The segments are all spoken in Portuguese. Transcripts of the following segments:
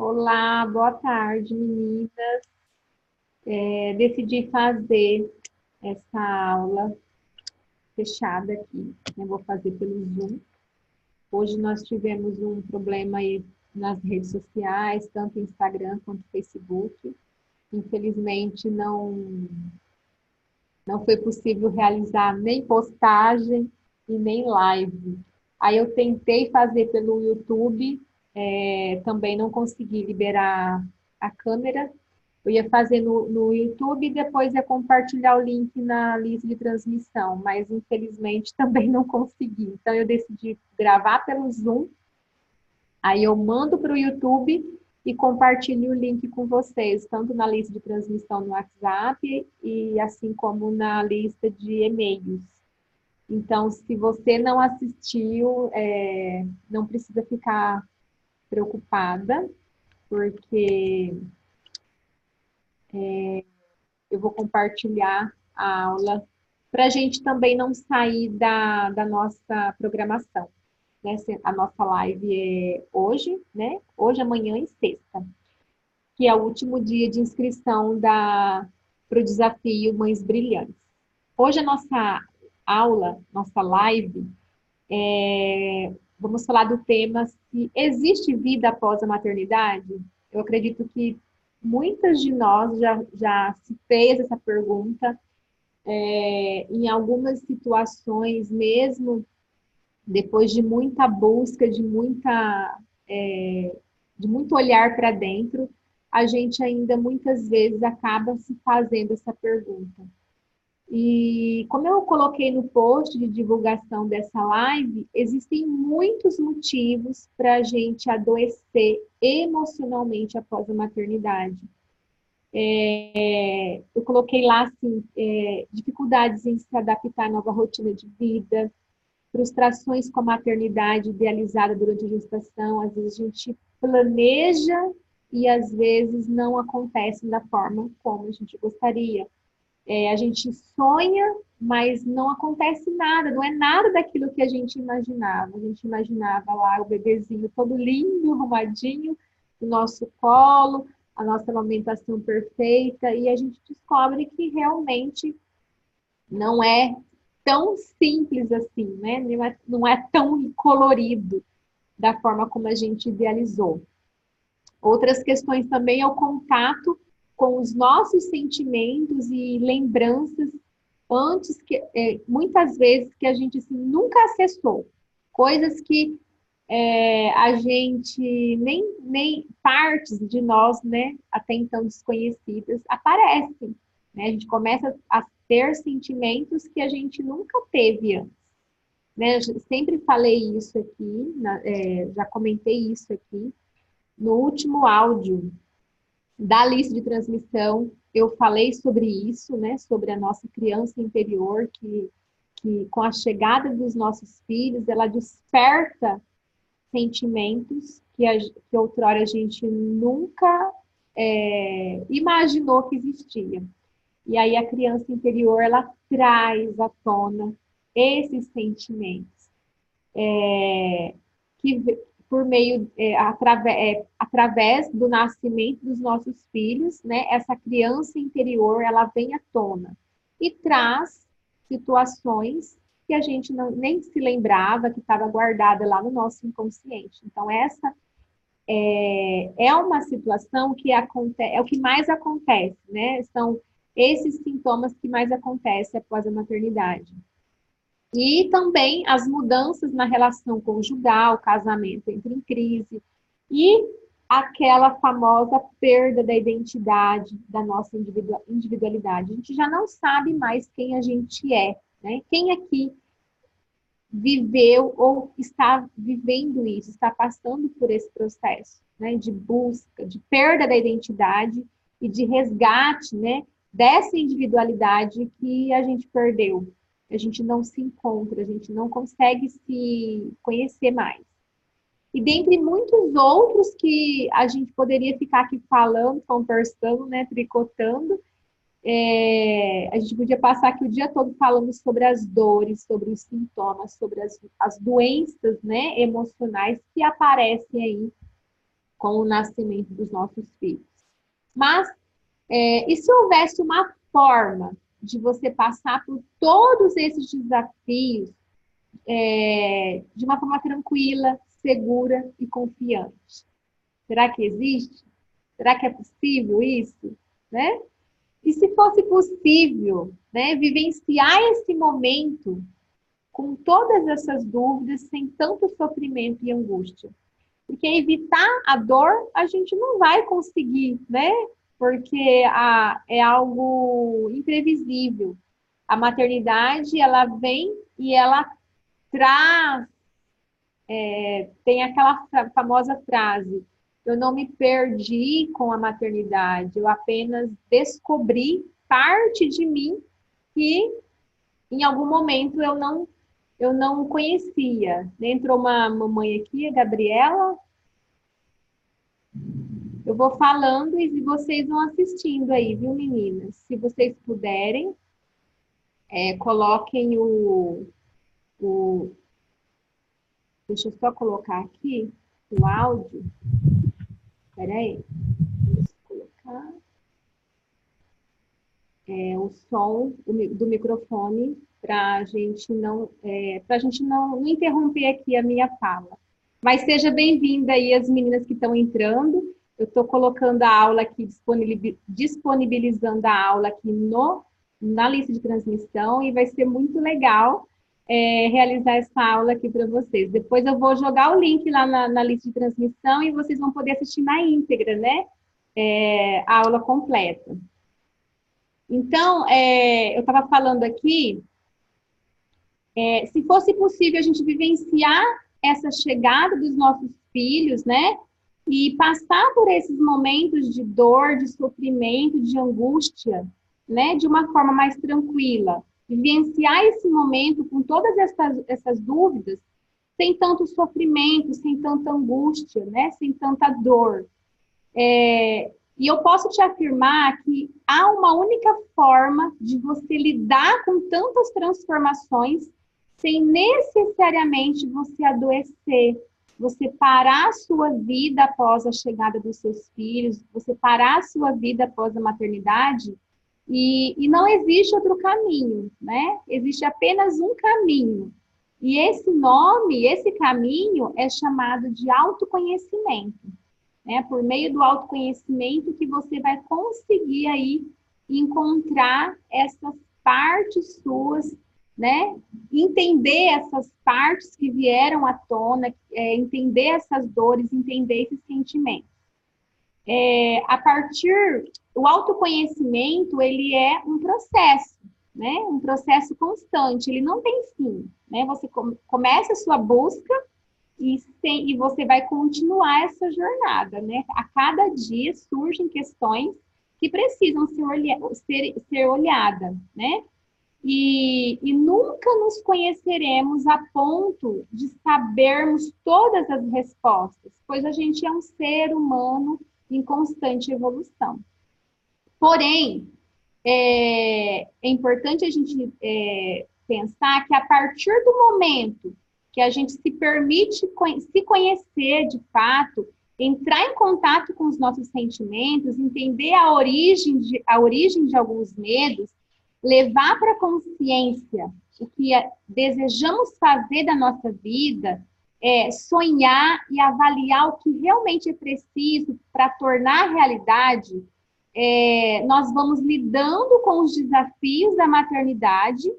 Olá, boa tarde, meninas. Decidi fazer essa aula fechada aqui, né? Vou fazer pelo Zoom. Hoje nós tivemos um problema aí nas redes sociais, tanto Instagram quanto Facebook. Infelizmente, não foi possível realizar nem postagem e nem live. Aí eu tentei fazer pelo YouTube, também não consegui liberar a câmera. Eu ia fazer no YouTube e depois ia compartilhar o link na lista de transmissão, mas infelizmente também não consegui. Então eu decidi gravar pelo Zoom, aí eu mando para o YouTube e compartilho o link com vocês, tanto na lista de transmissão no WhatsApp e assim como na lista de e-mails. Então, se você não assistiu, não precisa ficar preocupada, porque eu vou compartilhar a aula para a gente também não sair da nossa programação. Né? A nossa live é hoje, né? Hoje, amanhã e sexta, que é o último dia de inscrição para o desafio Mães Brilhantes. Hoje a nossa aula, nossa live, vamos falar do tema se existe vida após a maternidade. Eu acredito que muitas de nós já se fez essa pergunta, em algumas situações mesmo, depois de muita busca, de muito olhar para dentro, a gente ainda muitas vezes acaba se fazendo essa pergunta. E como eu coloquei no post de divulgação dessa live, existem muitos motivos para a gente adoecer emocionalmente após a maternidade. Eu coloquei lá assim, dificuldades em se adaptar à nova rotina de vida, frustrações com a maternidade idealizada durante a gestação. Às vezes a gente planeja e às vezes não acontece da forma como a gente gostaria. A gente sonha, mas não acontece nada, não é nada daquilo que a gente imaginava. A gente imaginava lá o bebezinho todo lindo, arrumadinho, no nosso colo, a nossa amamentação perfeita, e a gente descobre que realmente não é tão simples assim, né? Não é tão colorido da forma como a gente idealizou. Outras questões também é o contato com os nossos sentimentos e lembranças antes que muitas vezes que a gente assim, nunca acessou, coisas que a gente nem partes de nós, né, até então desconhecidas, aparecem, né? A gente começa a ter sentimentos que a gente nunca teve antes, né? Eu sempre falei isso aqui, já comentei isso aqui no último áudio da lista de transmissão. Eu falei sobre isso, né? Sobre a nossa criança interior que com a chegada dos nossos filhos, ela desperta sentimentos que outrora a gente nunca imaginou que existia. E aí a criança interior, ela traz à tona esses sentimentos, que por meio, através do nascimento dos nossos filhos, né, essa criança interior, ela vem à tona e traz situações que a gente nem se lembrava, que estava guardada lá no nosso inconsciente. Então, essa é uma situação que acontece, é o que mais acontece, né? São esses sintomas que mais acontecem após a maternidade. E também as mudanças na relação conjugal, casamento entra em crise, e aquela famosa perda da identidade, da nossa individualidade. A gente já não sabe mais quem a gente é, né? Quem aqui viveu ou está vivendo isso, está passando por esse processo, né, de busca, de perda da identidade e de resgate, né, dessa individualidade que a gente perdeu. A gente não se encontra, a gente não consegue se conhecer mais. E dentre muitos outros que a gente poderia ficar aqui falando, conversando, né, tricotando, a gente podia passar aqui o dia todo falando sobre as dores, sobre os sintomas, sobre as doenças, né, emocionais que aparecem aí com o nascimento dos nossos filhos. Mas, e se houvesse uma forma de você passar por todos esses desafios de uma forma tranquila, segura e confiante? Será que existe? Será que é possível isso? Né? E se fosse possível, né, vivenciar esse momento com todas essas dúvidas, sem tanto sofrimento e angústia? Porque evitar a dor, a gente não vai conseguir, né? Porque é algo imprevisível. A maternidade, ela vem e ela traz, tem aquela famosa frase: eu não me perdi com a maternidade, eu apenas descobri parte de mim que em algum momento eu não conhecia. Entrou uma mamãe aqui, a Gabriela. Eu vou falando e vocês vão assistindo aí, viu, meninas? Se vocês puderem, coloquem o... Deixa eu só colocar aqui o áudio. Espera aí. Deixa eu colocar o som do microfone para a gente não interromper aqui a minha fala. Mas seja bem-vinda aí as meninas que estão entrando. Eu estou colocando a aula aqui, disponibilizando a aula aqui na lista de transmissão e vai ser muito legal realizar essa aula aqui para vocês. Depois eu vou jogar o link lá na lista de transmissão e vocês vão poder assistir na íntegra, né? A aula completa. Então, eu estava falando aqui, se fosse possível a gente vivenciar essa chegada dos nossos filhos, né? E passar por esses momentos de dor, de sofrimento, de angústia, né? De uma forma mais tranquila. Vivenciar esse momento com todas essas dúvidas, sem tanto sofrimento, sem tanta angústia, né? Sem tanta dor. E eu posso te afirmar que há uma única forma de você lidar com tantas transformações sem necessariamente você adoecer, você parar a sua vida após a chegada dos seus filhos, você parar a sua vida após a maternidade, e não existe outro caminho, né? Existe apenas um caminho. E esse caminho é chamado de autoconhecimento. Por meio do autoconhecimento que você vai conseguir aí encontrar essas partes suas, né? Entender essas partes que vieram à tona, entender essas dores, entender esses sentimentos. O autoconhecimento, ele é um processo, né? Um processo constante, ele não tem fim, né? Você começa a sua busca e você vai continuar essa jornada, né? A cada dia surgem questões que precisam ser olhadas, né? E nunca nos conheceremos a ponto de sabermos todas as respostas, pois a gente é um ser humano em constante evolução. Porém, é importante a gente pensar que a partir do momento que a gente se permite se conhecer de fato, entrar em contato com os nossos sentimentos, entender a origem de alguns medos, levar para a consciência o que desejamos fazer da nossa vida, sonhar e avaliar o que realmente é preciso para tornar realidade, nós vamos lidando com os desafios da maternidade,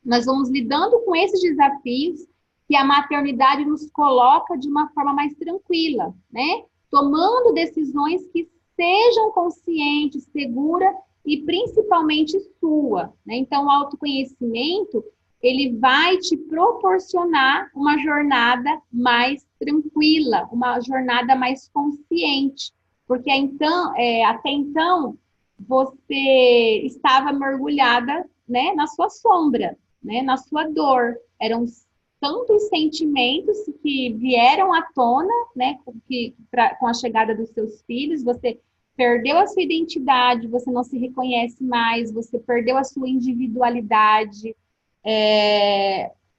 nós vamos lidando com esses desafios que a maternidade nos coloca de uma forma mais tranquila, né? Tomando decisões que sejam conscientes, segura e principalmente sua, né? Então, o autoconhecimento, ele vai te proporcionar uma jornada mais tranquila, uma jornada mais consciente, porque até então você estava mergulhada, né, na sua sombra, né, na sua dor. Eram tantos sentimentos que vieram à tona, né, com a chegada dos seus filhos. Você perdeu a sua identidade, você não se reconhece mais, você perdeu a sua individualidade.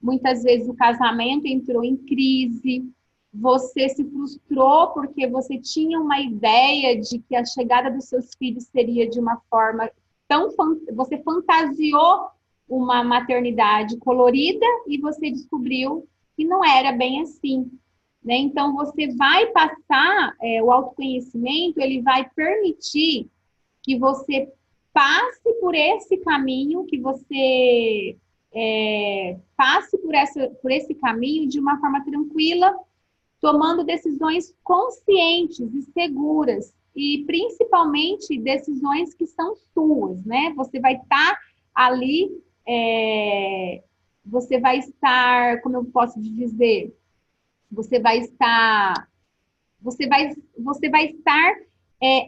Muitas vezes o casamento entrou em crise, você se frustrou porque você tinha uma ideia de que a chegada dos seus filhos seria de uma forma tão... Você fantasiou uma maternidade colorida e você descobriu que não era bem assim, né? Então, você vai passar, o autoconhecimento, ele vai permitir que você passe por esse caminho, que você passe por esse caminho de uma forma tranquila, tomando decisões conscientes e seguras, e principalmente decisões que são suas, né? Você vai estar ali, você vai estar, como eu posso dizer, você vai estar, você vai estar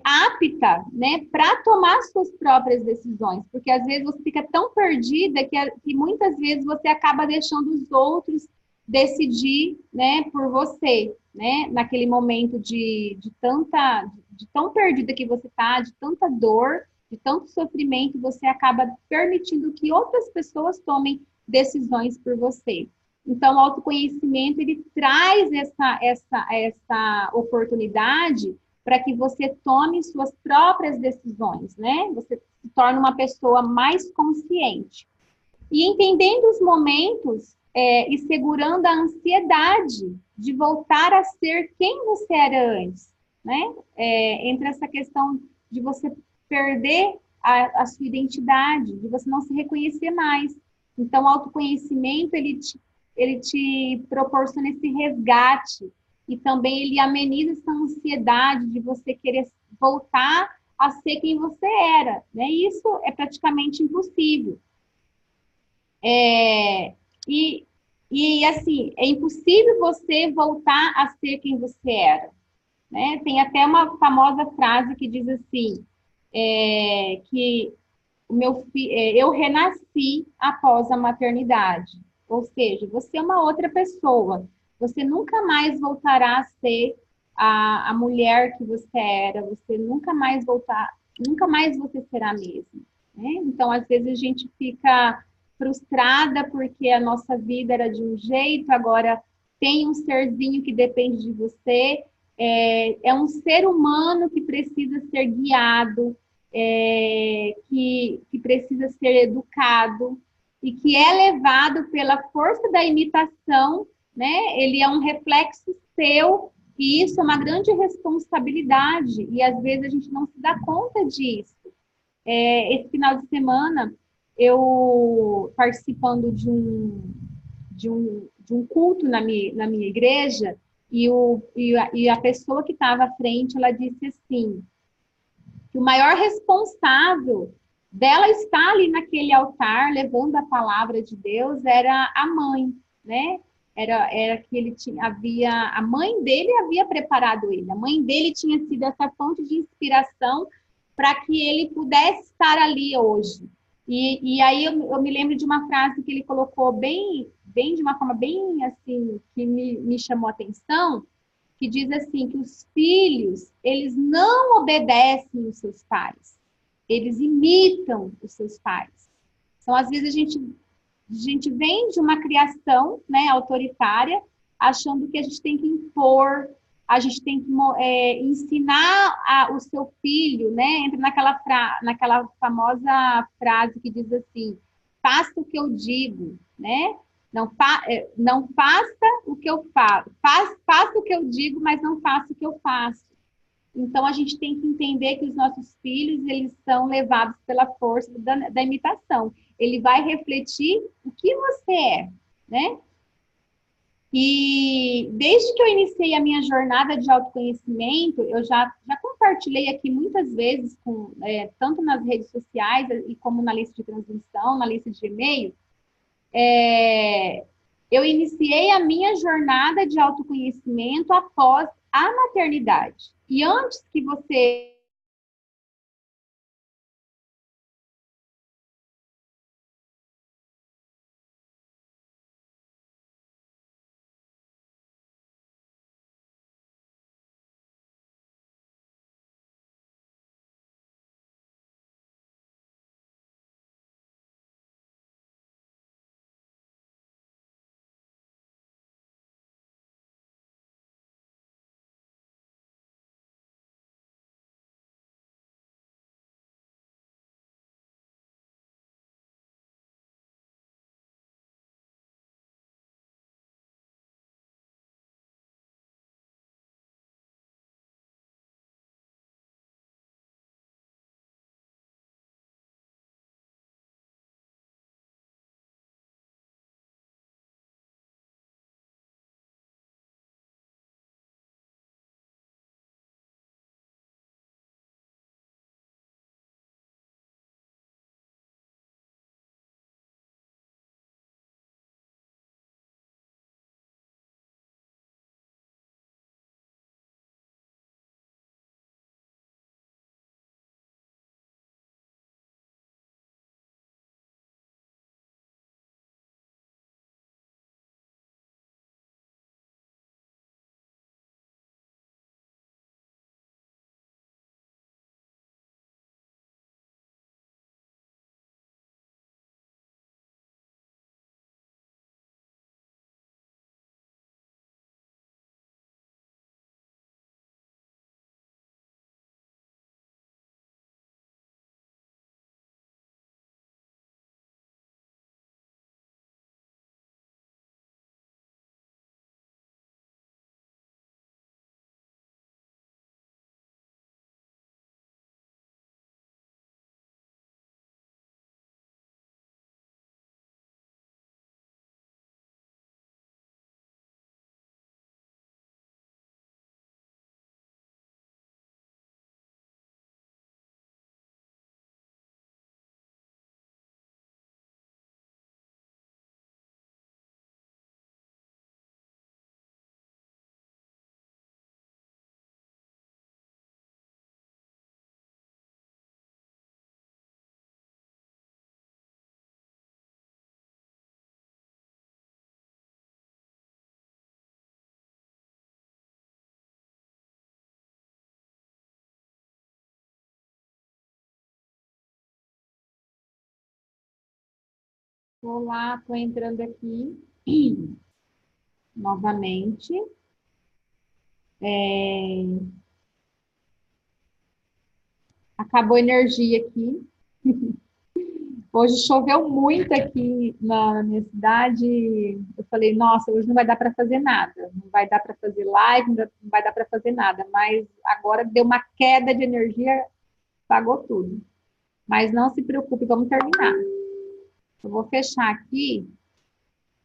apta, né, para tomar suas próprias decisões, porque às vezes você fica tão perdida que muitas vezes você acaba deixando os outros decidir, né, por você, né, naquele momento de tão perdida que você está, de tanta dor, de tanto sofrimento, você acaba permitindo que outras pessoas tomem decisões por você. Então, o autoconhecimento, ele traz essa oportunidade para que você tome suas próprias decisões, né? Você se torna uma pessoa mais consciente. E entendendo os momentos e segurando a ansiedade de voltar a ser quem você era antes, né? Entre essa questão de você perder a sua identidade, de você não se reconhecer mais. Então, o autoconhecimento, ele te proporciona esse resgate e também ele ameniza essa ansiedade de você querer voltar a ser quem você era, né? Isso é praticamente impossível. É, e, e, assim, é impossível você voltar a ser quem você era, né? Tem até uma famosa frase que diz assim, que eu renasci após a maternidade. Ou seja, você é uma outra pessoa. Você nunca mais voltará a ser a mulher que você era. Você nunca mais você será a mesma, né? Então, às vezes a gente fica frustrada porque a nossa vida era de um jeito, agora tem um serzinho que depende de você. É um ser humano que precisa ser guiado, que precisa ser educado e que é levado pela força da imitação, né? Ele é um reflexo seu e isso é uma grande responsabilidade e às vezes a gente não se dá conta disso. Esse final de semana eu participando de um culto na minha igreja e a pessoa que estava à frente, ela disse assim, que o maior responsável dela estar ali naquele altar, levando a palavra de Deus, era a mãe, né? Era que ele tinha, a mãe dele havia preparado ele, a mãe dele tinha sido essa fonte de inspiração para que ele pudesse estar ali hoje. E aí eu me lembro de uma frase que ele colocou bem de uma forma bem assim, que me chamou a atenção, que diz assim, que os filhos, eles não obedecem os seus pais, eles imitam os seus pais. Então, às vezes, a gente vem de uma criação, né, autoritária, achando que a gente tem que impor, a gente tem que ensinar o seu filho, né, entra naquela famosa frase que diz assim, faça o que eu digo, né? Não faça o que eu faço. Faça o que eu digo, mas não faça o que eu faço. Então, a gente tem que entender que os nossos filhos, eles são levados pela força da imitação. Ele vai refletir o que você é, né? E desde que eu iniciei a minha jornada de autoconhecimento, eu já compartilhei aqui muitas vezes, tanto nas redes sociais e como na lista de transmissão, na lista de e-mail, eu iniciei a minha jornada de autoconhecimento após a maternidade. E antes que você Vou lá, estou entrando aqui novamente. Acabou a energia aqui. Hoje choveu muito aqui na minha cidade. Eu falei, nossa, hoje não vai dar para fazer nada. Não vai dar para fazer live, não vai dar para fazer nada. Mas agora deu uma queda de energia, pagou tudo. Mas não se preocupe, vamos terminar. Eu vou fechar aqui,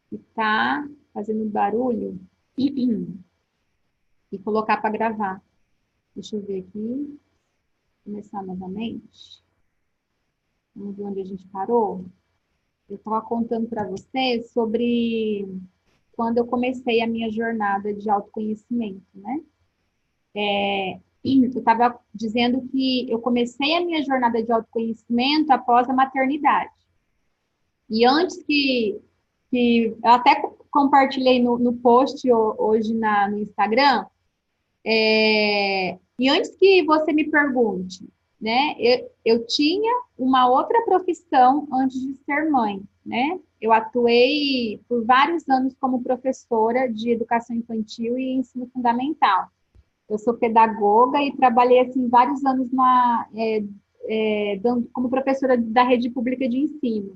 que está fazendo barulho, e colocar para gravar. Deixa eu ver aqui. Começar novamente. Vamos ver onde a gente parou. Eu estava contando para vocês sobre quando eu comecei a minha jornada de autoconhecimento, né? Eu estava dizendo que eu comecei a minha jornada de autoconhecimento após a maternidade. E antes que eu até compartilhei no post hoje no Instagram, e antes que você me pergunte, né, eu tinha uma outra profissão antes de ser mãe, né? Eu atuei por vários anos como professora de educação infantil e ensino fundamental. Eu sou pedagoga e trabalhei assim vários anos como professora da rede pública de ensino.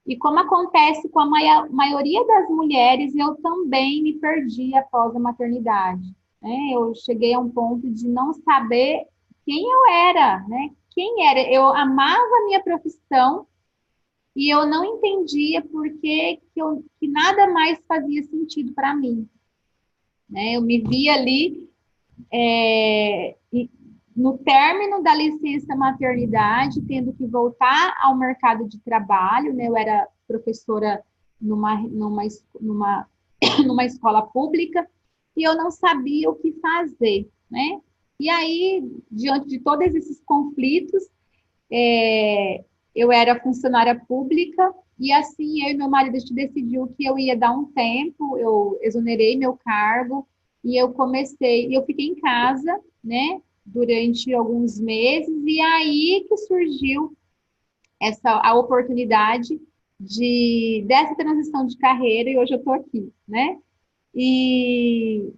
E como acontece com a maioria das mulheres, eu também me perdi após a maternidade. Né? Eu cheguei a um ponto de não saber quem eu era, né? Quem era? Eu amava a minha profissão e eu não entendia por que nada mais fazia sentido para mim. Né? Eu me via ali no término da licença maternidade, tendo que voltar ao mercado de trabalho, né? Eu era professora numa, numa escola pública e eu não sabia o que fazer, né? E aí, diante de todos esses conflitos, eu era funcionária pública e assim eu e meu marido a gente decidiu que eu ia dar um tempo, eu exonerei meu cargo e eu fiquei em casa, né, durante alguns meses e aí que surgiu a oportunidade dessa transição de carreira e hoje eu estou aqui, né? E,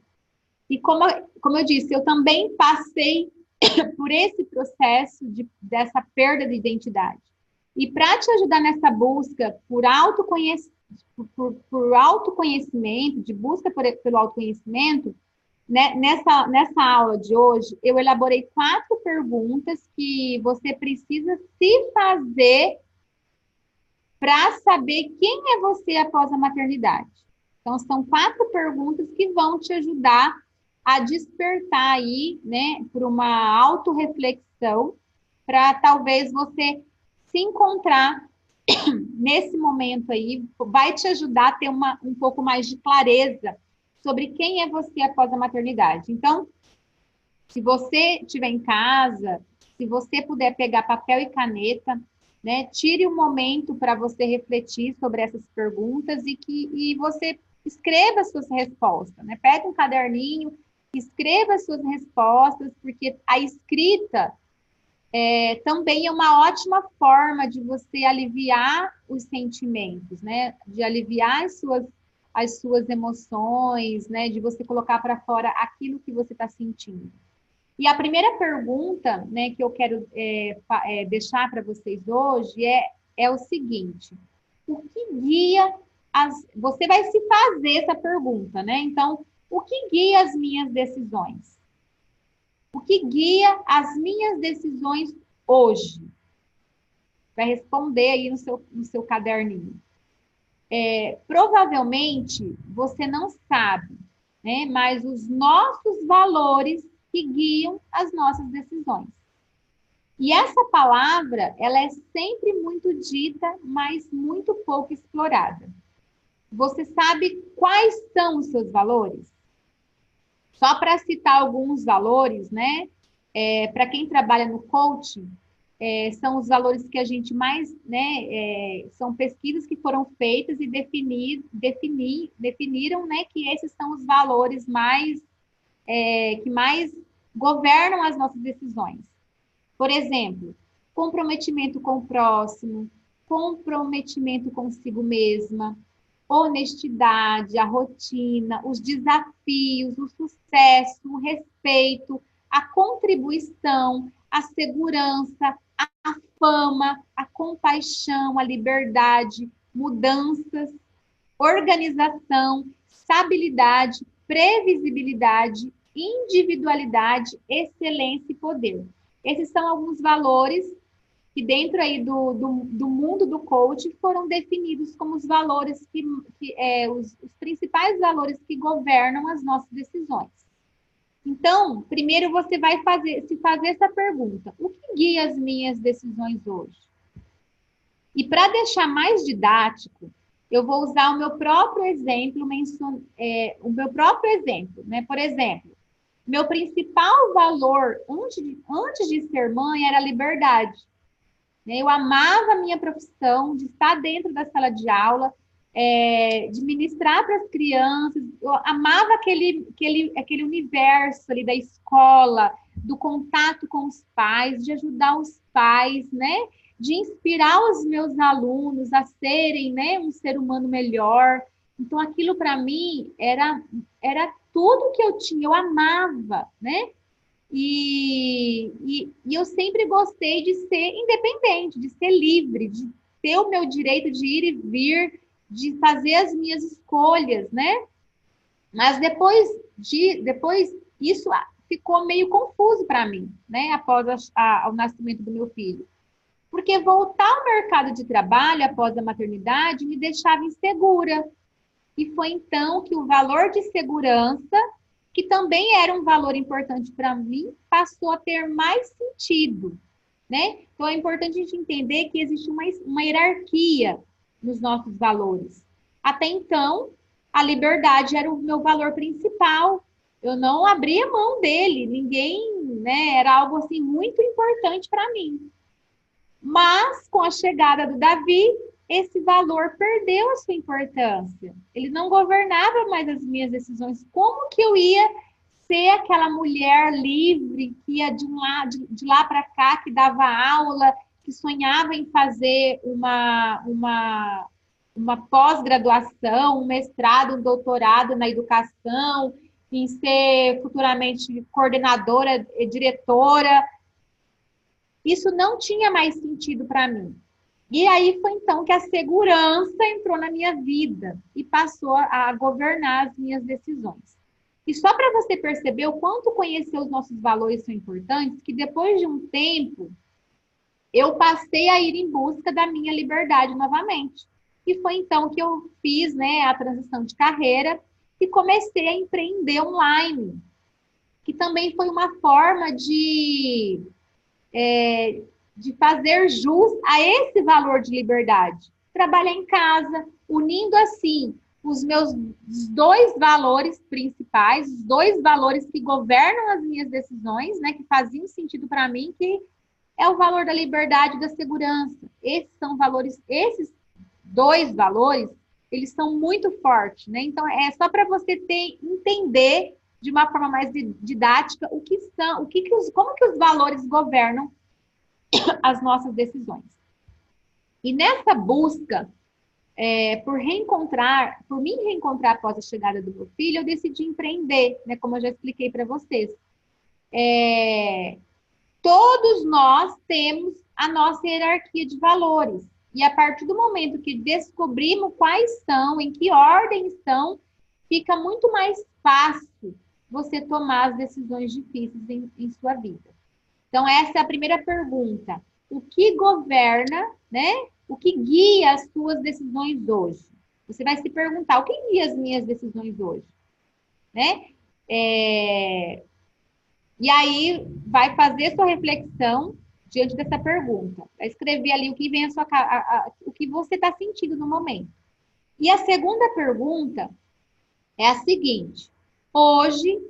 e como eu disse, eu também passei por esse processo dessa perda de identidade. E para te ajudar nessa busca por autoconhecimento, de busca pelo autoconhecimento, né, nessa aula de hoje, eu elaborei 4 perguntas que você precisa se fazer para saber quem é você após a maternidade. Então, são 4 perguntas que vão te ajudar a despertar aí, né, para uma autorreflexão, para talvez você se encontrar nesse momento aí, vai te ajudar a ter um pouco mais de clareza sobre quem é você após a maternidade. Então, se você estiver em casa, se você puder pegar papel e caneta, né, tire um momento para você refletir sobre essas perguntas e você escreva suas respostas, né? Pega um caderninho, escreva suas respostas, porque a escrita também é uma ótima forma de você aliviar os sentimentos, né? De aliviar as suas emoções, né? De você colocar para fora aquilo que você está sentindo. E a primeira pergunta, né, que eu quero deixar para vocês hoje é o seguinte: o que guia Você vai se fazer essa pergunta, né? Então, o que guia as minhas decisões? O que guia as minhas decisões hoje? Vai responder aí no seu caderninho. Provavelmente você não sabe, né? Mas os nossos valores que guiam as nossas decisões. E essa palavra, ela é sempre muito dita, mas muito pouco explorada. Você sabe quais são os seus valores? Só para citar alguns valores, né? Para quem trabalha no coaching, são os valores que a gente mais, né? São pesquisas que foram feitas e definiram, né? Que esses são os valores que mais governam as nossas decisões. Por exemplo, comprometimento com o próximo, comprometimento consigo mesma, honestidade, a rotina, os desafios, o sucesso, o respeito, a contribuição, a segurança, a fama, a compaixão, a liberdade, mudanças, organização, estabilidade, previsibilidade, individualidade, excelência e poder. Esses são alguns valores que dentro aí do mundo do coaching foram definidos como os valores os principais valores que governam as nossas decisões. Então, primeiro você vai se fazer essa pergunta: o que guia as minhas decisões hoje? E para deixar mais didático, eu vou usar o meu próprio exemplo, né? Por exemplo, meu principal valor antes de ser mãe era a liberdade. Eu amava a minha profissão, de estar dentro da sala de aula, de ministrar para as crianças. Eu amava aquele universo ali da escola, do contato com os pais, de ajudar os pais, né? De inspirar os meus alunos a serem, né, um ser humano melhor. Então, aquilo para mim era tudo que eu tinha, eu amava, né? E eu sempre gostei de ser independente, de ser livre, de ter o meu direito de ir e vir, de fazer as minhas escolhas, né? Mas depois isso ficou meio confuso para mim, né? Após o nascimento do meu filho. Porque voltar ao mercado de trabalho após a maternidade me deixava insegura. E foi então que o valor de segurança, que também era um valor importante para mim, passou a ter mais sentido, né? Então, é importante a gente entender que existe uma hierarquia nos nossos valores. Até então, a liberdade era o meu valor principal. Eu não abria mão dele, ninguém, né? Era algo assim muito importante para mim. Mas, com a chegada do Davi, esse valor perdeu a sua importância. Ele não governava mais as minhas decisões. Como que eu ia ser aquela mulher livre que ia de lá para cá, que dava aula, que sonhava em fazer uma pós-graduação, um mestrado, um doutorado na educação, em ser futuramente coordenadora, diretora? Isso não tinha mais sentido para mim. E aí foi então que a segurança entrou na minha vida e passou a governar as minhas decisões. E só para você perceber o quanto conhecer os nossos valores são importantes, que depois de um tempo, eu passei a ir em busca da minha liberdade novamente. E foi então que eu fiz, né, a transição de carreira e comecei a empreender online, que também foi uma forma de fazer jus a esse valor de liberdade. Trabalhar em casa, unindo assim os meus dois valores principais, os dois valores que governam as minhas decisões, né, que faziam sentido para mim, que é o valor da liberdade e da segurança. Esses são valores, esses dois valores, eles são muito fortes, né? Então é só para você entender de uma forma mais didática como que os valores governam as nossas decisões. E nessa busca por me reencontrar após a chegada do meu filho, eu decidi empreender, né? Como eu já expliquei para vocês. Todos nós temos a nossa hierarquia de valores. E a partir do momento que descobrimos quais são, em que ordem estão, fica muito mais fácil você tomar as decisões difíceis em sua vida. Então, essa é a primeira pergunta. O que governa, né? O que guia as suas decisões hoje? Você vai se perguntar, o que guia as minhas decisões hoje? Né? E aí, vai fazer sua reflexão diante dessa pergunta. Vai escrever ali o que vem o que você está sentindo no momento. E a segunda pergunta é a seguinte: hoje,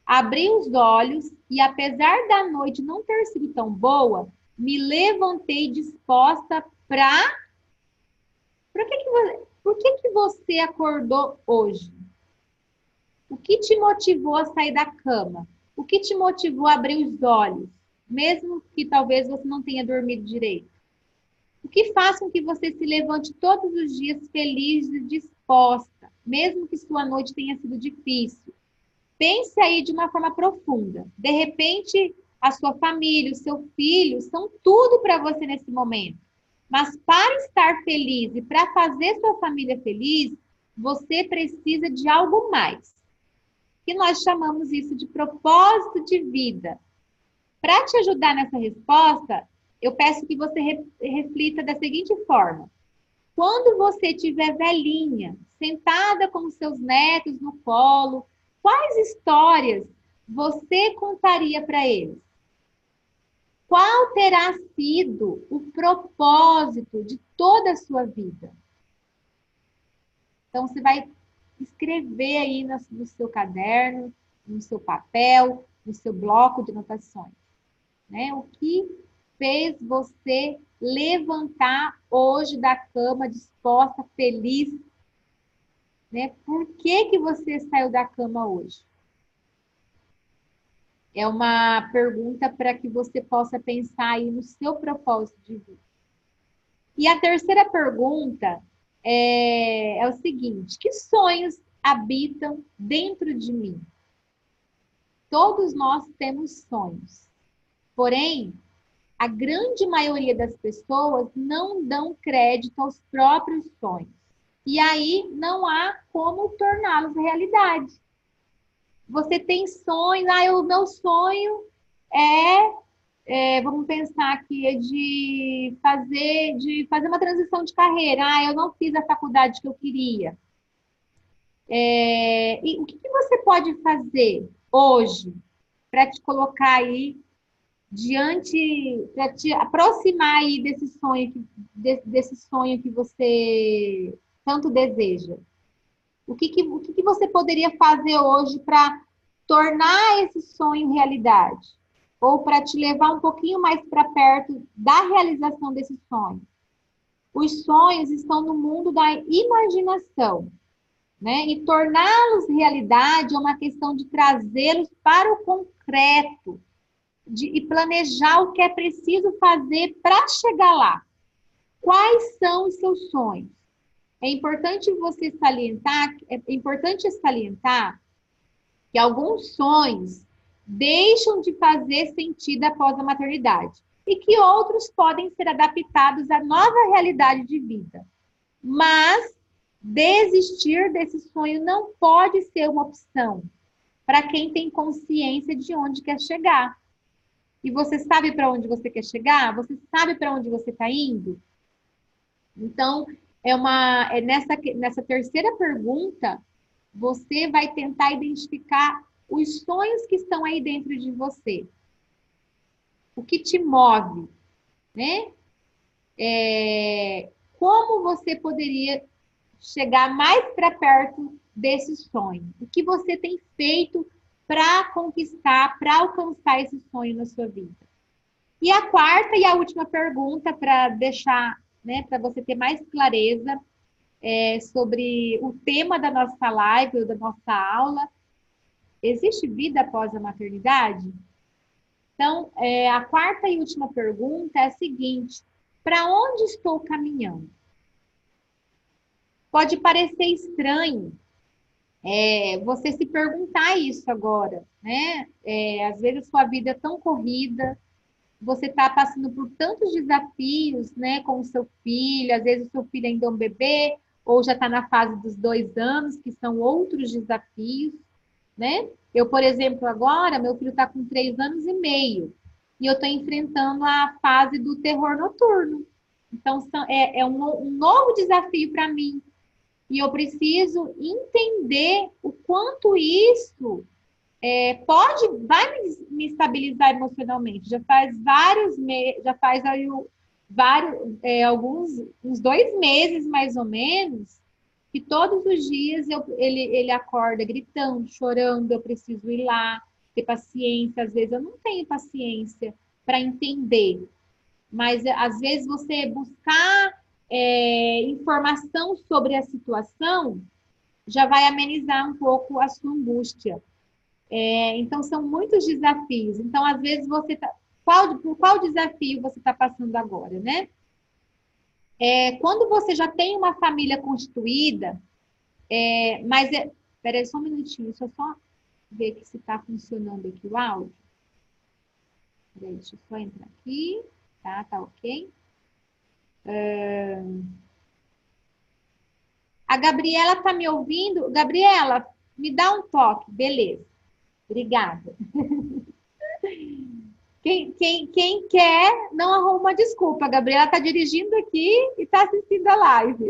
abri os olhos e, apesar da noite não ter sido tão boa, me levantei disposta para... Por que você acordou hoje? O que te motivou a sair da cama? O que te motivou a abrir os olhos? Mesmo que talvez você não tenha dormido direito. O que faz com que você se levante todos os dias feliz e disposta, mesmo que sua noite tenha sido difícil? Pense aí de uma forma profunda. De repente, a sua família, o seu filho, são tudo para você nesse momento. Mas para estar feliz e para fazer sua família feliz, você precisa de algo mais. Que nós chamamos isso de propósito de vida. Para te ajudar nessa resposta, eu peço que você reflita da seguinte forma. Quando você estiver velhinha, sentada com os seus netos no colo, quais histórias você contaria para eles? Qual terá sido o propósito de toda a sua vida? Então, você vai escrever aí no seu caderno, no seu papel, no seu bloco de anotações, né? O que fez você levantar hoje da cama disposta, feliz, né? Por que você saiu da cama hoje? É uma pergunta para que você possa pensar aí no seu propósito de vida. E a terceira pergunta é o seguinte: que sonhos habitam dentro de mim? Todos nós temos sonhos. Porém, a grande maioria das pessoas não dão crédito aos próprios sonhos. E aí não há como torná-los realidade. Você tem sonhos, o meu sonho vamos pensar aqui, é de fazer uma transição de carreira. Eu não fiz a faculdade que eu queria. E o que você pode fazer hoje para te colocar aí diante, para te aproximar aí desse sonho que você tanto deseja? O que você poderia fazer hoje para tornar esse sonho realidade? Ou para te levar um pouquinho mais para perto da realização desse sonho? Os sonhos estão no mundo da imaginação, né? E torná-los realidade é uma questão de trazê-los para o concreto e planejar o que é preciso fazer para chegar lá. Quais são os seus sonhos? É importante salientar que alguns sonhos deixam de fazer sentido após a maternidade e que outros podem ser adaptados à nova realidade de vida. Mas desistir desse sonho não pode ser uma opção para quem tem consciência de onde quer chegar. E você sabe para onde você quer chegar? Você sabe para onde você está indo? Então, nessa terceira pergunta, você vai tentar identificar os sonhos que estão aí dentro de você. O que te move, né? Como você poderia chegar mais para perto desse sonho? O que você tem feito para conquistar, para alcançar esse sonho na sua vida? E a quarta e a última pergunta, para deixar, né, para você ter mais clareza sobre o tema da nossa live ou da nossa aula: existe vida após a maternidade? Então, a quarta e última pergunta é a seguinte: para onde estou caminhando? Pode parecer estranho você se perguntar isso agora, né? Às vezes a sua vida é tão corrida, você está passando por tantos desafios, né, com o seu filho, às vezes o seu filho ainda é um bebê, ou já está na fase dos 2 anos, que são outros desafios, né? Eu, por exemplo, agora, meu filho está com 3 anos e meio, e eu estou enfrentando a fase do terror noturno. Então, é um novo desafio para mim. E eu preciso entender o quanto isso vai me estabilizar emocionalmente. Já faz vários meses, já faz aí uns 2 meses mais ou menos, que todos os dias ele acorda gritando, chorando, eu preciso ir lá, ter paciência. Às vezes eu não tenho paciência para entender, mas às vezes você buscar informação sobre a situação já vai amenizar um pouco a sua angústia. Então, são muitos desafios. Então, às vezes, por qual desafio você está passando agora, né? Quando você já tem uma família constituída, mas peraí só um minutinho, deixa eu só ver que se está funcionando aqui o áudio. Peraí, deixa eu só entrar aqui. Tá ok. A Gabriela está me ouvindo? Gabriela, me dá um toque. Beleza. Obrigada. Quem quer, não arruma desculpa. A Gabriela está dirigindo aqui e está assistindo a live.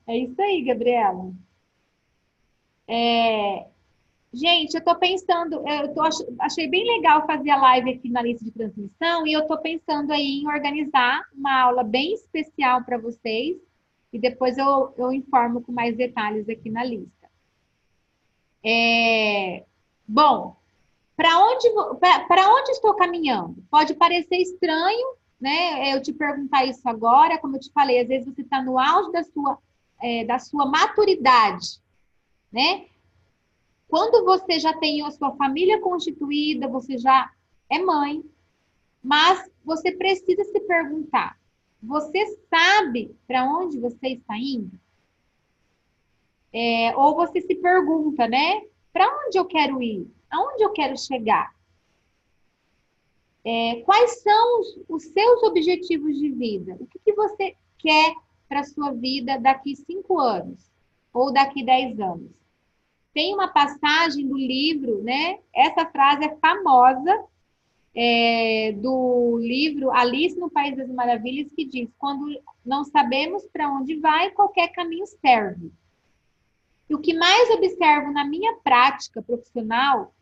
É isso aí, Gabriela. Gente, eu estou pensando, achei bem legal fazer a live aqui na lista de transmissão e eu estou pensando aí em organizar uma aula bem especial para vocês e depois eu informo com mais detalhes aqui na lista. Bom, para onde estou caminhando? Pode parecer estranho, né? Eu te perguntar isso agora, como eu te falei, às vezes você está no auge da sua maturidade, né? Quando você já tem a sua família constituída, você já é mãe, mas você precisa se perguntar: você sabe para onde você está indo? Ou você se pergunta, né? Para onde eu quero ir? Aonde eu quero chegar? Quais são os seus objetivos de vida? O que você quer para a sua vida daqui 5 anos? Ou daqui 10 anos? Tem uma passagem do livro, né? Essa frase é famosa, do livro Alice no País das Maravilhas, que diz: quando não sabemos para onde vai, qualquer caminho serve. E o que mais observo na minha prática profissional,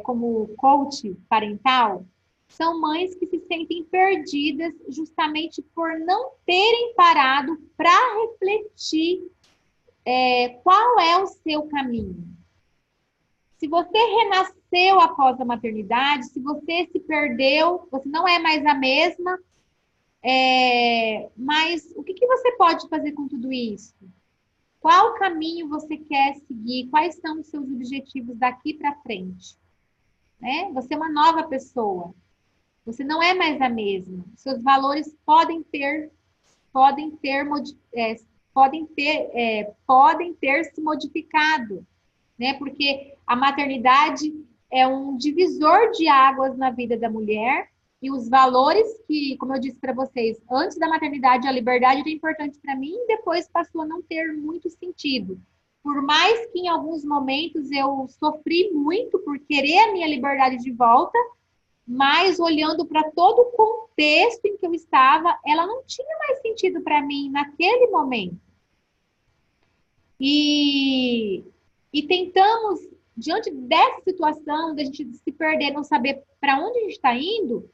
como coach parental, são mães que se sentem perdidas justamente por não terem parado para refletir qual é o seu caminho. Se você renasceu após a maternidade, se você se perdeu, você não é mais a mesma, mas o que você pode fazer com tudo isso? Qual caminho você quer seguir? Quais são os seus objetivos daqui para frente? Né? Você é uma nova pessoa. Você não é mais a mesma. Seus valores podem ter se modificado, né? Porque a maternidade é um divisor de águas na vida da mulher e os valores que, como eu disse para vocês, antes da maternidade a liberdade era importante para mim e depois passou a não ter muito sentido. Por mais que em alguns momentos eu sofri muito por querer a minha liberdade de volta, mas olhando para todo o contexto em que eu estava, ela não tinha mais sentido para mim naquele momento. E tentamos, diante dessa situação, da gente se perder, não saber para onde a gente está indo,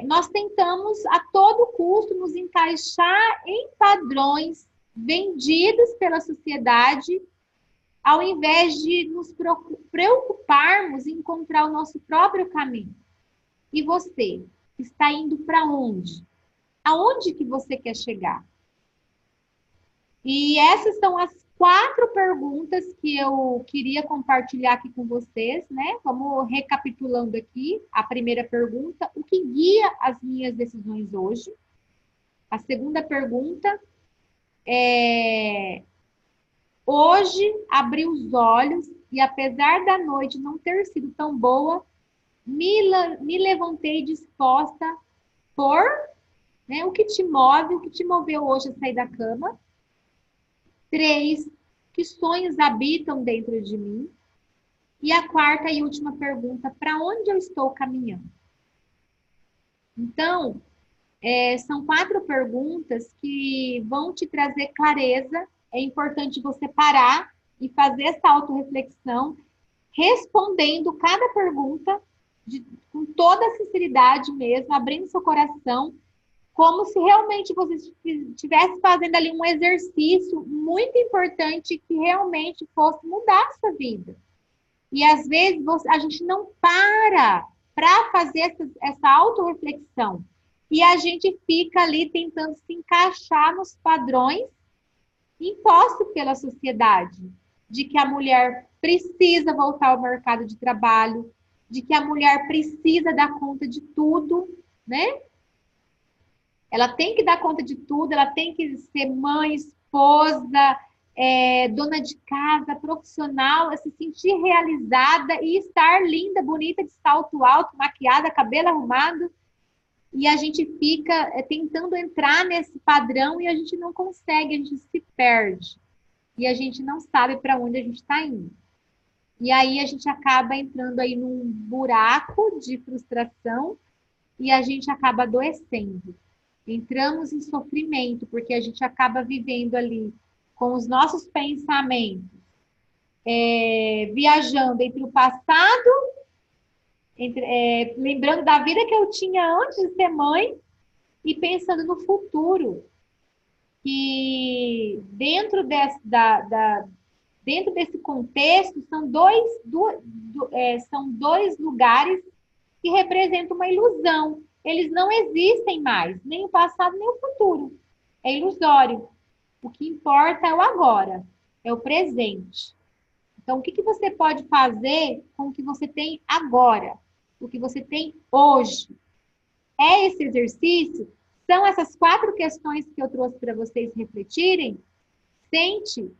nós tentamos a todo custo nos encaixar em padrões vendidos pela sociedade, ao invés de nos preocuparmos em encontrar o nosso próprio caminho. E você está indo para onde? Aonde que você quer chegar? E essas são as 4 perguntas que eu queria compartilhar aqui com vocês, né? Vamos recapitulando aqui. A primeira pergunta: o que guia as minhas decisões hoje? A segunda pergunta é: hoje abri os olhos e apesar da noite não ter sido tão boa, me levantei disposta por, né, o que te move, o que te moveu hoje a sair da cama. 3, que sonhos habitam dentro de mim? E a quarta e última pergunta: para onde eu estou caminhando? Então, são 4 perguntas que vão te trazer clareza. É importante você parar e fazer essa autorreflexão, respondendo cada pergunta com toda a sinceridade mesmo, abrindo seu coração, como se realmente você estivesse fazendo ali um exercício muito importante que realmente fosse mudar a sua vida. E às vezes a gente não para fazer essa autorreflexão. E a gente fica ali tentando se encaixar nos padrões impostos pela sociedade, de que a mulher precisa voltar ao mercado de trabalho, de que a mulher precisa dar conta de tudo, né? Ela tem que dar conta de tudo, ela tem que ser mãe, esposa, dona de casa, profissional, se sentir realizada e estar linda, bonita, de salto alto, maquiada, cabelo arrumado. E a gente fica tentando entrar nesse padrão e a gente não consegue, a gente se perde. E a gente não sabe para onde a gente está indo. E aí a gente acaba entrando aí num buraco de frustração e a gente acaba adoecendo. Entramos em sofrimento, porque a gente acaba vivendo ali com os nossos pensamentos, viajando entre o passado, lembrando da vida que eu tinha antes de ser mãe e pensando no futuro. Que dentro desse contexto são dois lugares que representam uma ilusão. Eles não existem mais, nem o passado nem o futuro. É ilusório. O que importa é o agora, é o presente. Então, o que você pode fazer com o que você tem agora? O que você tem hoje? É esse exercício? São essas 4 questões que eu trouxe para vocês refletirem? Sente,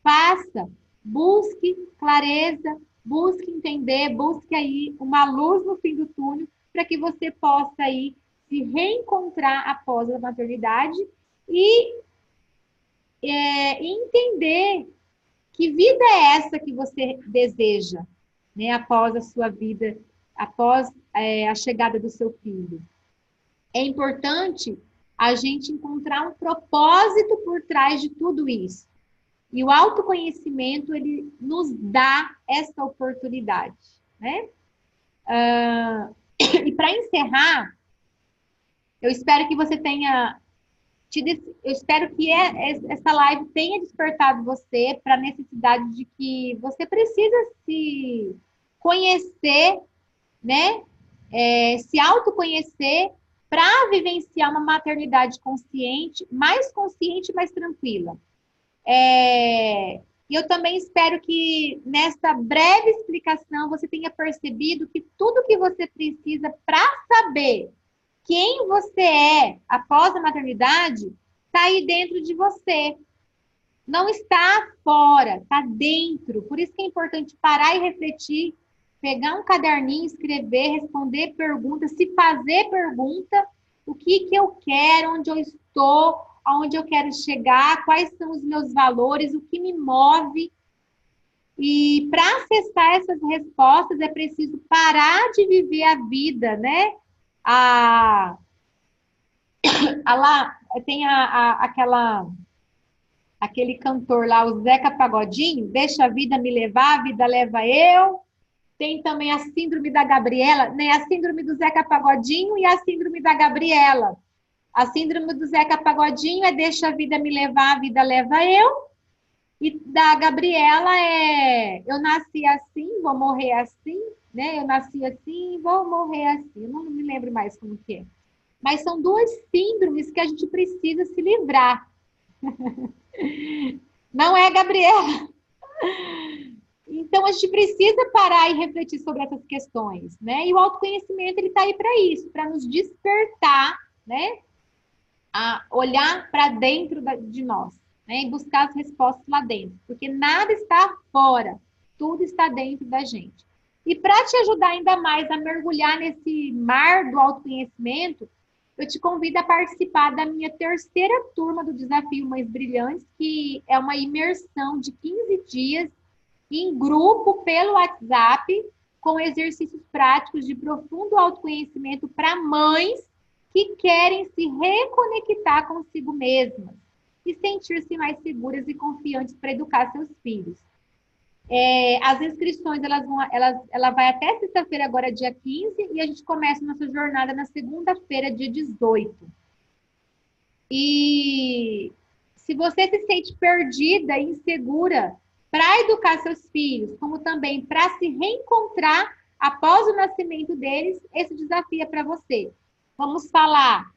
faça, busque clareza, busque entender, busque aí uma luz no fim do túnel para que você possa aí se reencontrar após a maternidade e entender que vida é essa que você deseja, né, após a sua vida, após a chegada do seu filho. É importante a gente encontrar um propósito por trás de tudo isso. E o autoconhecimento, ele nos dá essa oportunidade, né? E para encerrar, eu espero que você tenha eu espero que essa live tenha despertado você para a necessidade de que você precisa se conhecer, né? Se autoconhecer para vivenciar uma maternidade consciente, mais tranquila. E eu também espero que nessa breve explicação você tenha percebido que tudo que você precisa para saber quem você é após a maternidade está aí dentro de você. Não está fora, está dentro. Por isso que é importante parar e refletir, pegar um caderninho, escrever, responder perguntas, se fazer pergunta, o que eu quero, onde eu estou, aonde eu quero chegar, quais são os meus valores, o que me move. E para acessar essas respostas é preciso parar de viver a vida, né? Lá tem aquele cantor lá, o Zeca Pagodinho, deixa a vida me levar, a vida leva eu. Tem também a síndrome da Gabriela, né? A síndrome do Zeca Pagodinho e a síndrome da Gabriela. A síndrome do Zeca Pagodinho é deixa a vida me levar, a vida leva eu. E da Gabriela eu nasci assim, vou morrer assim, né? Eu nasci assim, vou morrer assim. Eu não me lembro mais como que é. Mas são 2 síndromes que a gente precisa se livrar. Não é, Gabriela? Então, a gente precisa parar e refletir sobre essas questões, né? E o autoconhecimento, ele está aí para isso, para nos despertar, né? A olhar para dentro de nós, né? E buscar as respostas lá dentro. Porque nada está fora, tudo está dentro da gente. E para te ajudar ainda mais a mergulhar nesse mar do autoconhecimento, eu te convido a participar da minha 3ª turma do Desafio Mães Brilhantes, que é uma imersão de 15 dias em grupo pelo WhatsApp, com exercícios práticos de profundo autoconhecimento para mães que querem se reconectar consigo mesmas e sentir-se mais seguras e confiantes para educar seus filhos. As inscrições ela vai até sexta-feira, agora dia 15, e a gente começa nossa jornada na segunda-feira, dia 18. E se você se sente perdida e insegura para educar seus filhos, como também para se reencontrar após o nascimento deles, esse desafio é para você. Vamos falar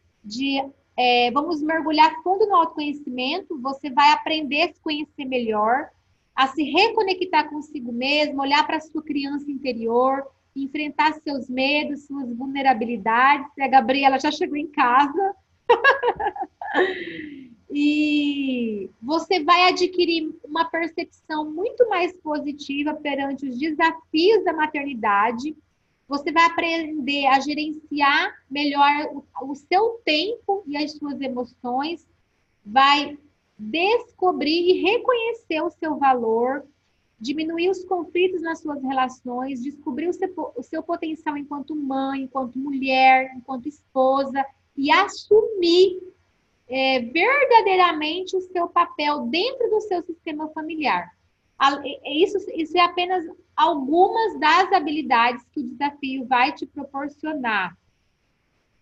vamos mergulhar fundo no autoconhecimento, você vai aprender a se conhecer melhor, a se reconectar consigo mesmo, olhar para a sua criança interior, enfrentar seus medos, suas vulnerabilidades. A Gabriela já chegou em casa, E você vai adquirir uma percepção muito mais positiva perante os desafios da maternidade. Você vai aprender a gerenciar melhor o seu tempo e as suas emoções, vai descobrir e reconhecer o seu valor, diminuir os conflitos nas suas relações, descobrir o seu potencial enquanto mãe, enquanto mulher, enquanto esposa, e assumir verdadeiramente o seu papel dentro do seu sistema familiar. Isso é apenas algumas das habilidades que o desafio vai te proporcionar.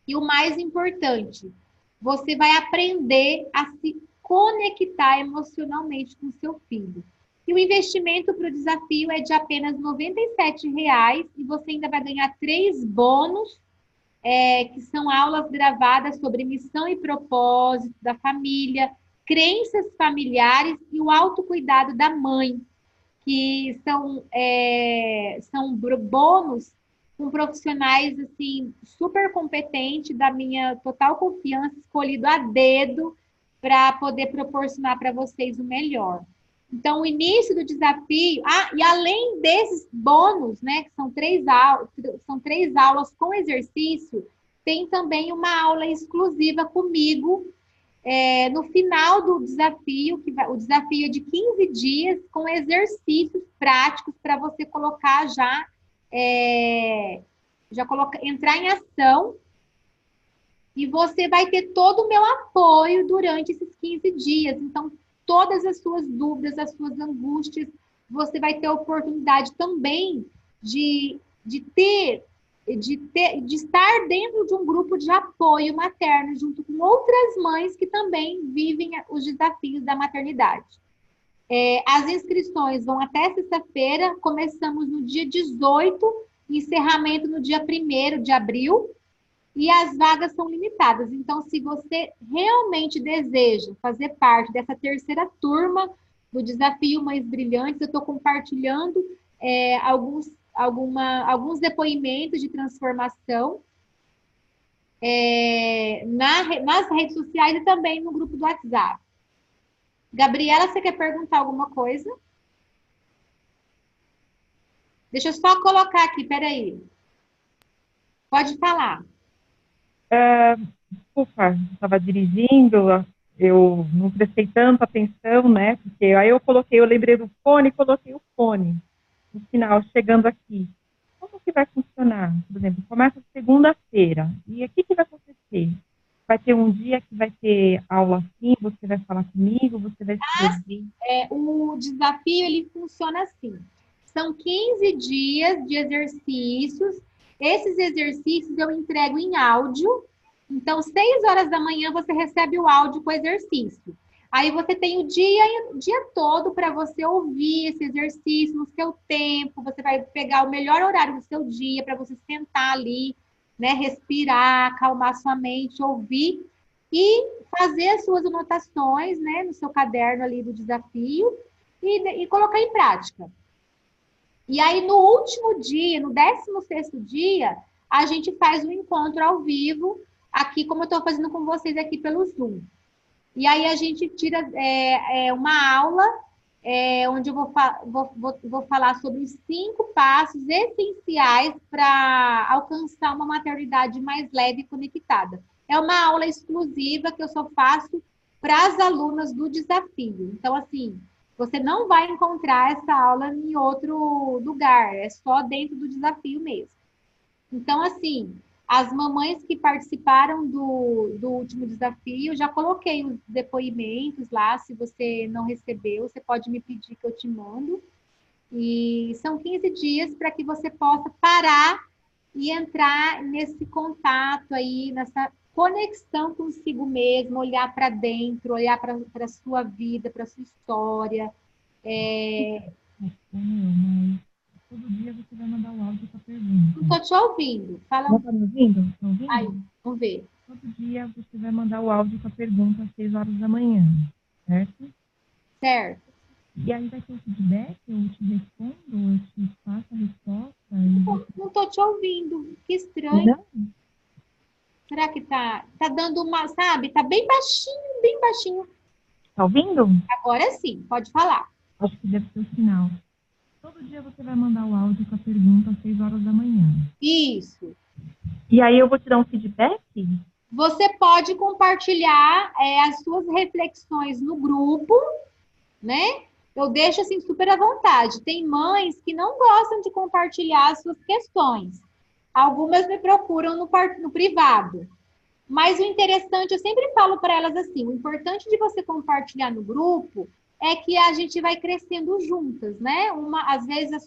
E o mais importante, você vai aprender a se conectar emocionalmente com seu filho. E o investimento para o desafio é de apenas R$ 97,00 e você ainda vai ganhar 3 bônus, que são aulas gravadas sobre missão e propósito da família, crenças familiares e o autocuidado da mãe, que são bônus com profissionais assim super competentes, da minha total confiança, escolhido a dedo para poder proporcionar para vocês o melhor. Então, o início do desafio, e além desses bônus, né, que são 3 aulas com exercício, tem também uma aula exclusiva comigo, no final do desafio, o desafio é de 15 dias, com exercícios práticos para você colocar entrar em ação, e você vai ter todo o meu apoio durante esses 15 dias. Então, todas as suas dúvidas, as suas angústias, você vai ter a oportunidade também de estar dentro de um grupo de apoio materno, junto com outras mães que também vivem os desafios da maternidade. As inscrições vão até sexta-feira, começamos no dia 18, encerramento no dia 1º de abril, e as vagas são limitadas. Então, se você realmente deseja fazer parte dessa terceira turma do Desafio Mães Brilhantes, eu estou compartilhando alguns depoimentos de transformação nas redes sociais e também no grupo do WhatsApp. Gabriela, você quer perguntar alguma coisa? Deixa eu só colocar aqui, peraí. Pode falar. Desculpa, estava dirigindo, eu não prestei tanta atenção, né? Porque aí eu lembrei do fone, coloquei o fone no final, chegando aqui. Como que vai funcionar? Por exemplo, começa segunda-feira, e o que vai acontecer? Vai ter um dia que vai ter aula assim, você vai falar comigo, você vai escrever? O desafio, ele funciona assim. São 15 dias de exercícios. Esses exercícios eu entrego em áudio. Então, 6 horas da manhã você recebe o áudio com o exercício. Aí você tem o dia todo para você ouvir esse exercício no seu tempo. Você vai pegar o melhor horário do seu dia para você sentar ali, né, respirar, acalmar sua mente, ouvir e fazer as suas anotações, né, no seu caderno ali do desafio e colocar em prática. E aí, no último dia, no 16º dia, a gente faz um encontro ao vivo, aqui, como eu estou fazendo com vocês aqui pelo Zoom. E aí, a gente tira uma aula, onde eu vou falar sobre os 5 passos essenciais para alcançar uma maternidade mais leve e conectada. É uma aula exclusiva que eu só faço para as alunas do desafio. Então, assim, você não vai encontrar essa aula em outro lugar, é só dentro do desafio mesmo. Então, assim, as mamães que participaram do último desafio, já coloquei os depoimentos lá, se você não recebeu, você pode me pedir que eu te mando. E são 15 dias para que você possa parar e entrar nesse contato aí, nessa conexão consigo mesmo, olhar para dentro, olhar para a sua vida, para a sua história. Todo dia você vai mandar o áudio com a pergunta. Não estou te ouvindo. Fala. Não está me ouvindo? Tá ouvindo? Aí, vamos ver. Todo dia você vai mandar o áudio com a pergunta às 6 horas da manhã, certo? Certo. E aí vai ter um feedback, eu te respondo, eu te faço a resposta. Não estou te ouvindo. Que estranho. Não? Será que tá dando uma, sabe? Tá bem baixinho, bem baixinho. Tá ouvindo? Agora sim, pode falar. Acho que deve ser o sinal. Todo dia você vai mandar o áudio com a pergunta às 6 horas da manhã. Isso. E aí eu vou te dar um feedback? Você pode compartilhar as suas reflexões no grupo, né? Eu deixo assim super à vontade. Tem mães que não gostam de compartilhar as suas questões. Algumas me procuram no privado. Mas o interessante, eu sempre falo para elas assim, o importante de você compartilhar no grupo é que a gente vai crescendo juntas, né? Às vezes a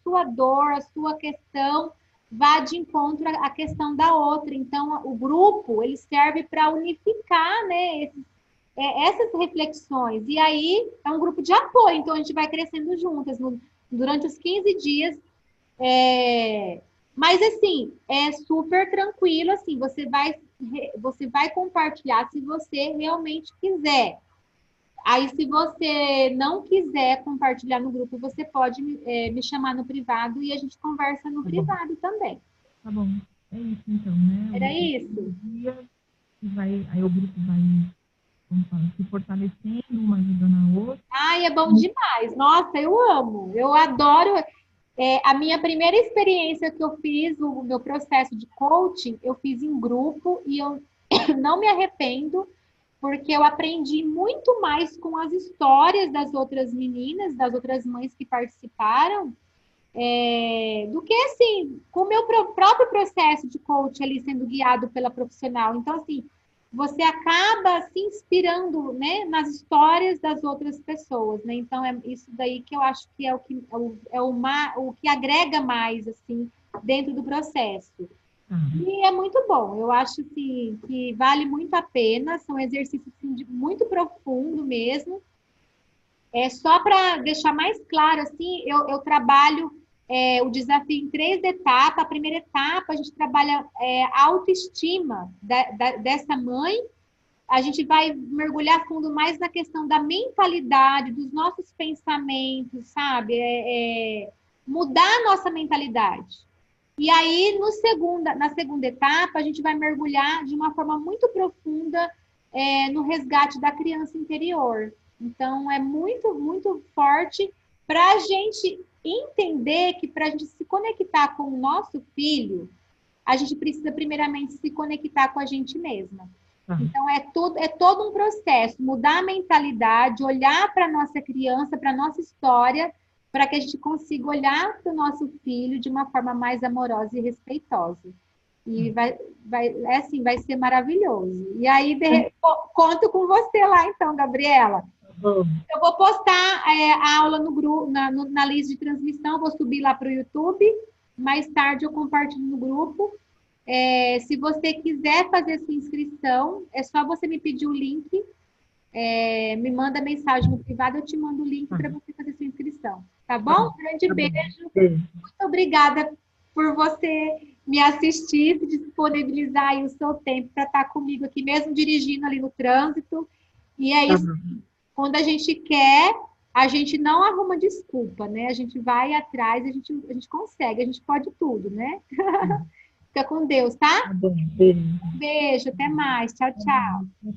sua dor, a sua questão vá de encontro à questão da outra. Então, o grupo, ele serve para unificar, né, essas reflexões. E aí, é um grupo de apoio, então a gente vai crescendo juntas. Durante os 15 dias, mas assim, é super tranquilo, assim, você vai compartilhar se você realmente quiser. Aí, se você não quiser compartilhar no grupo, você pode me chamar no privado e a gente conversa no privado também. Tá bom. É isso então, né? Era isso. Aí o grupo vai, como fala, se fortalecendo, uma ajudando a outra. Ai, é bom demais. Nossa, eu amo. Eu adoro. A minha primeira experiência que eu fiz, o meu processo de coaching, eu fiz em grupo e eu não me arrependo, porque eu aprendi muito mais com as histórias das outras meninas, das outras mães que participaram, do que, assim, com o meu próprio processo de coaching ali sendo guiado pela profissional. Então, assim, você acaba se inspirando, né, nas histórias das outras pessoas, né? Então, é isso daí que eu acho que o que agrega mais, assim, dentro do processo. E é muito bom, eu acho assim, que vale muito a pena, são exercícios assim, muito profundo mesmo. Só para deixar mais claro, assim, eu trabalho o desafio em 3 etapas. A primeira etapa, a gente trabalha a autoestima dessa mãe. A gente vai mergulhar fundo mais na questão da mentalidade, dos nossos pensamentos, sabe? Mudar a nossa mentalidade. E aí, na segunda etapa, a gente vai mergulhar de uma forma muito profunda no resgate da criança interior. Então, é muito, muito forte para a gente entender que para a gente se conectar com o nosso filho, a gente precisa primeiramente se conectar com a gente mesma. Então, é todo um processo, mudar a mentalidade, olhar para a nossa criança, para a nossa história, para que a gente consiga olhar para o nosso filho de uma forma mais amorosa e respeitosa. E vai ser maravilhoso. E aí, conto com você lá, então, Gabriela. Eu vou postar a aula no grupo, na lista de transmissão, vou subir lá para o YouTube. Mais tarde eu compartilho no grupo. Se você quiser fazer sua inscrição, é só você me pedir o link, me manda mensagem no privado, eu te mando o link para você fazer sua inscrição. Tá bom? Grande beijo. Muito obrigada por você me assistir, se disponibilizar aí o seu tempo para estar comigo aqui, mesmo dirigindo ali no trânsito. E é isso. Quando a gente quer, a gente não arruma desculpa, né? A gente vai atrás, a gente consegue, a gente pode tudo, né? Fica com Deus, tá? Tá bom, beijo. Beijo, até mais. Tchau, tchau.